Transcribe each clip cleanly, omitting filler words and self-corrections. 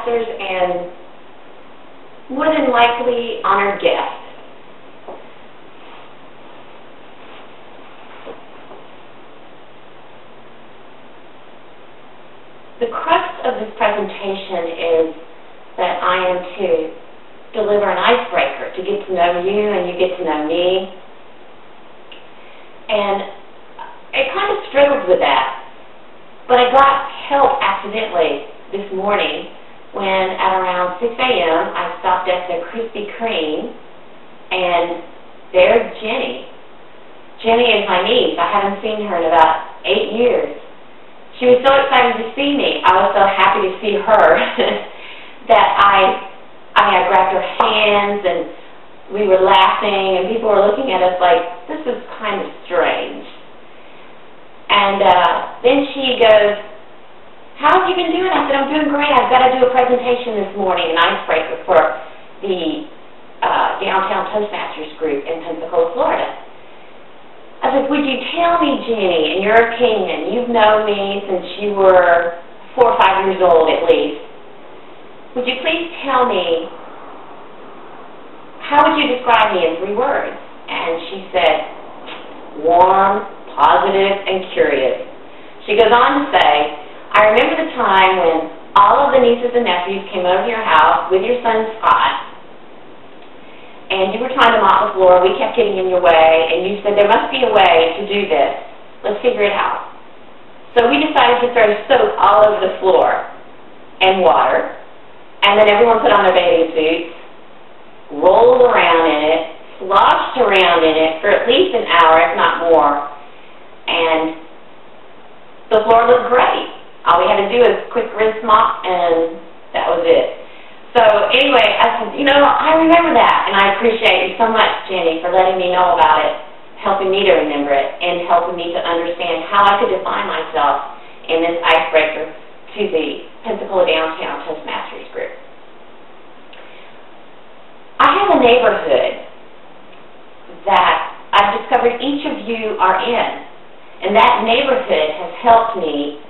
Toastmasters and more than likely honored guest. The crux of this presentation is that I am to deliver an icebreaker, to get to know you and you get to know me. And I kind of struggled with that, but I got help accidentally this morning when at around 6 a.m. I stopped at the Krispy Kreme, and there's Jenny. Jenny is my niece. I haven't seen her in about 8 years. She was so excited to see me. I was so happy to see her that I grabbed her hands, and we were laughing, and people were looking at us like, this is kind of strange. And then she goes, how have you been doing? I said, I'm doing great. I've got to do a presentation this morning, an icebreaker for the downtown Toastmasters group in Pensacola, Florida. I said, would you tell me, Jenny, and you're a king, and you've known me since you were 4 or 5 years old at least, would you please tell me, how would you describe me in 3 words? And she said, warm, positive, and curious. She goes on to say, I remember the time when all of the nieces and nephews came over to your house with your son Scott, and you were trying to mop the floor. We kept getting in your way, and you said, there must be a way to do this. Let's figure it out. So we decided to throw soap all over the floor and water, and then everyone put on their bathing suits, rolled around in it, sloshed around in it for at least an hour, if not more, and the floor looked great. All we had to do was quick rinse mop, and that was it. So anyway, I said, you know, I remember that, and I appreciate you so much, Jenny, for letting me know about it, helping me to remember it, and helping me to understand how I could define myself in this icebreaker to the Pensacola Downtown Toastmasters group. I have a neighborhood that I've discovered each of you are in, and that neighborhood has helped me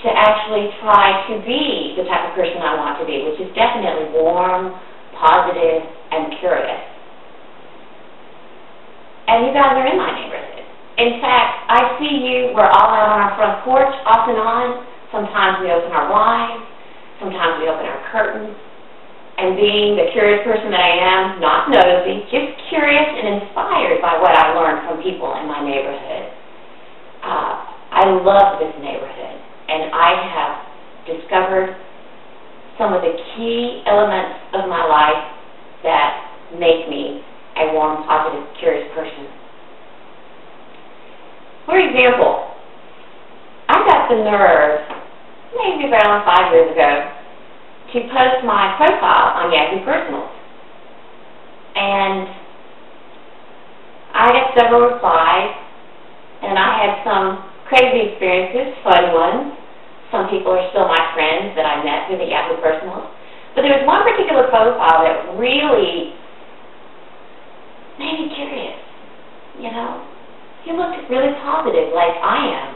to actually try to be the type of person I want to be, which is definitely warm, positive, and curious. And you guys are in my neighborhood. In fact, I see you, we're all out on our front porch off and on. Sometimes we open our blinds, sometimes we open our curtains. And being the curious person that I am, not nosy, just curious and inspired by what I've learned from people in my neighborhood. I love this neighborhood. And I have discovered some of the key elements of my life that make me a warm, positive, curious person. For example, I got the nerve, maybe around 5 years ago, to post my profile on Yahoo Personals. And I got several replies, and I had some crazy experiences, fun ones. Some people are still my friends that I met through the Yahoo Personals. But there was one particular profile that really made me curious. You know, he looked really positive, like I am.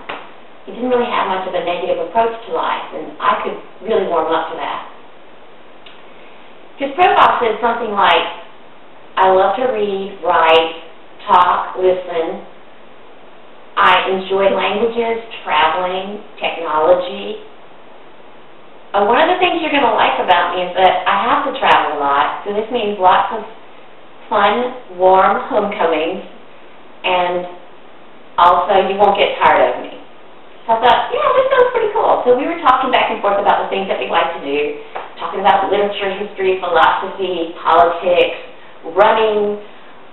He didn't really have much of a negative approach to life, and I could really warm up to that. His profile said something like, I love to read, write, talk, listen. I enjoy languages, traveling, technology. One of the things you're going to like about me is that I have to travel a lot, so this means lots of fun, warm homecomings, and also you won't get tired of me. So I thought, yeah, this sounds pretty cool. So we were talking back and forth about the things that we like to do, talking about literature, history, philosophy, politics, running,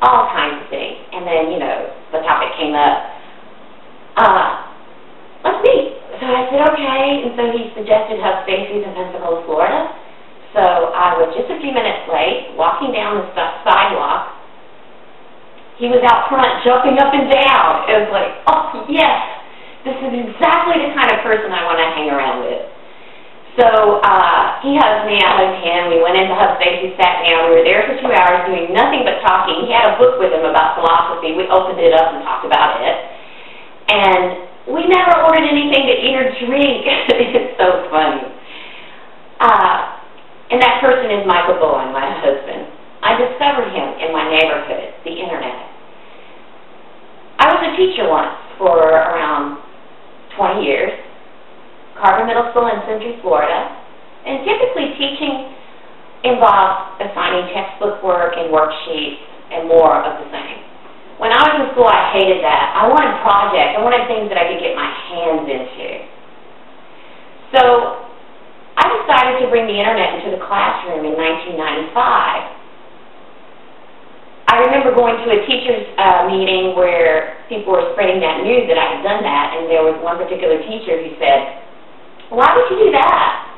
all kinds of things. And then, you know, the topic came up. Let's meet. So I said, okay, and so he suggested Hub Stacy's in Pensacola, Florida. So I was just a few minutes late, walking down the sidewalk. He was out front, jumping up and down. It was like, oh, yes, this is exactly the kind of person I want to hang around with. So he hugged me, I hugged him. We went into Hub Stacy, sat down. We were there for 2 hours doing nothing but talking. He had a book with him about philosophy. We opened it up and talked about it. And we never ordered anything to eat or drink. It's so funny. And that person is Michael Bowen, my husband. I discovered him in my neighborhood, the Internet. I was a teacher once for around 20 years, Carver Middle School in Century, Florida, and typically teaching involves assigning textbook work and worksheets and more of the same. When I was in school, I hated that. I wanted projects. I wanted things that I could get my hands into. So I decided to bring the Internet into the classroom in 1995. I remember going to a teacher's meeting where people were spreading that news that I had done that, and there was one particular teacher who said, "Why would you do that?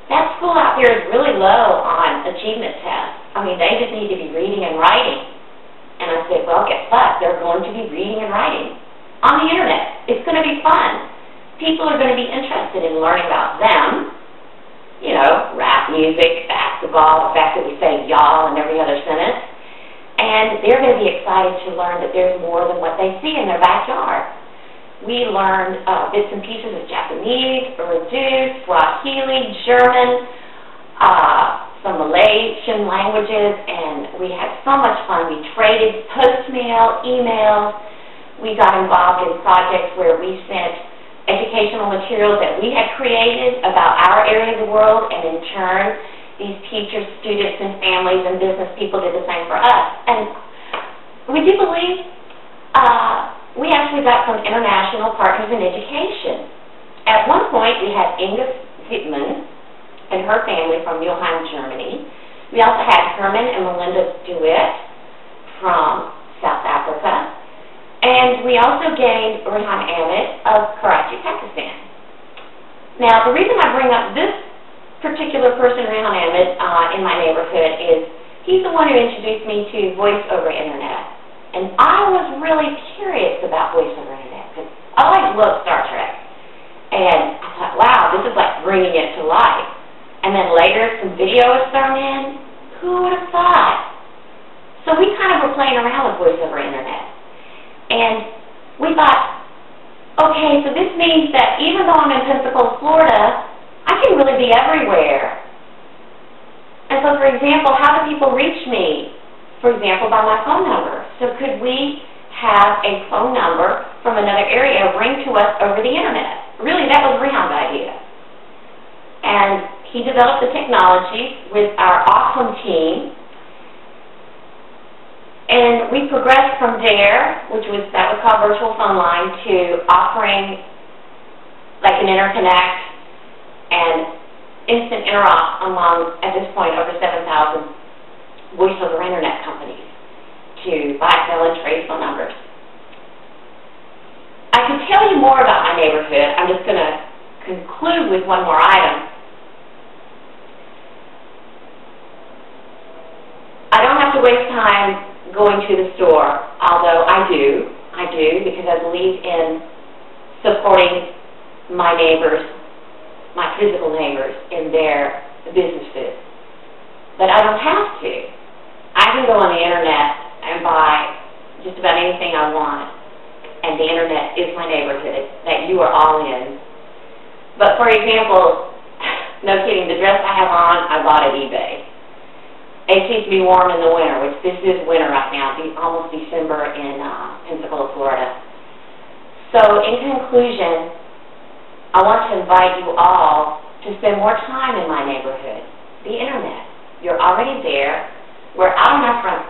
That school out there is really low on achievement tests. I mean, they just need to be reading and writing." And I said, "Well, guess what? They're going to be reading and writing on the Internet. It's going to be fun. People are going to be interested in learning about them. You know, rap music, basketball, the fact that we say y'all in every other sentence. And they're going to be excited to learn that there's more than what they see in their backyard." We learned bits and pieces of Japanese, Urdu, Swahili, German, some Malaysian languages, and we had so much fun. We traded postmail, emails. We got involved in projects where we sent educational materials that we had created about our area of the world, and in turn, these teachers, students, and families and business people did the same for us. And we do believe we actually got some international partners in education. At one point, we had Inga Zittmann and her family from Mülheim, Germany. We also had Herman and Melinda DeWitt from South Africa. And we also gained Rehan Ahmed of Karachi, Pakistan. Now, the reason I bring up this particular person, Rehan Ahmed, in my neighborhood is he's the one who introduced me to voice over Internet. And I was really curious about voice over Internet because I always loved Star Trek. And I thought, wow, this is like bringing it to life. And then later, some video was thrown in. Who would have thought? So we kind of were playing around with voice over Internet. And we thought, okay, so this means that even though I'm in Pensacola, Florida, I can really be everywhere. And so, for example, how do people reach me? For example, by my phone number. So could we have a phone number from another area ring to us over the Internet? Really, that was Rehan's idea. And he developed the technology with our awesome team. And we progressed from there, that was called virtual phone line, to offering like an interconnect and instant interop among, at this point, over 7,000 voice over Internet companies to buy, sell, and trade phone numbers. I could tell you more about my neighborhood. I'm just going to conclude with one more item. I don't have to waste time going to the store, although I do, because I believe in supporting my neighbors, my physical neighbors, in their businesses. But I don't have to. I can go on the Internet and buy just about anything I want, and the Internet is my neighborhood that you are all in. But for example, no kidding, the dress I have on, I bought at eBay. It keeps me warm in the winter, which this is winter right now, almost December in Pensacola, Florida. So in conclusion, I want to invite you all to spend more time in my neighborhood, the Internet. You're already there. We're out on our front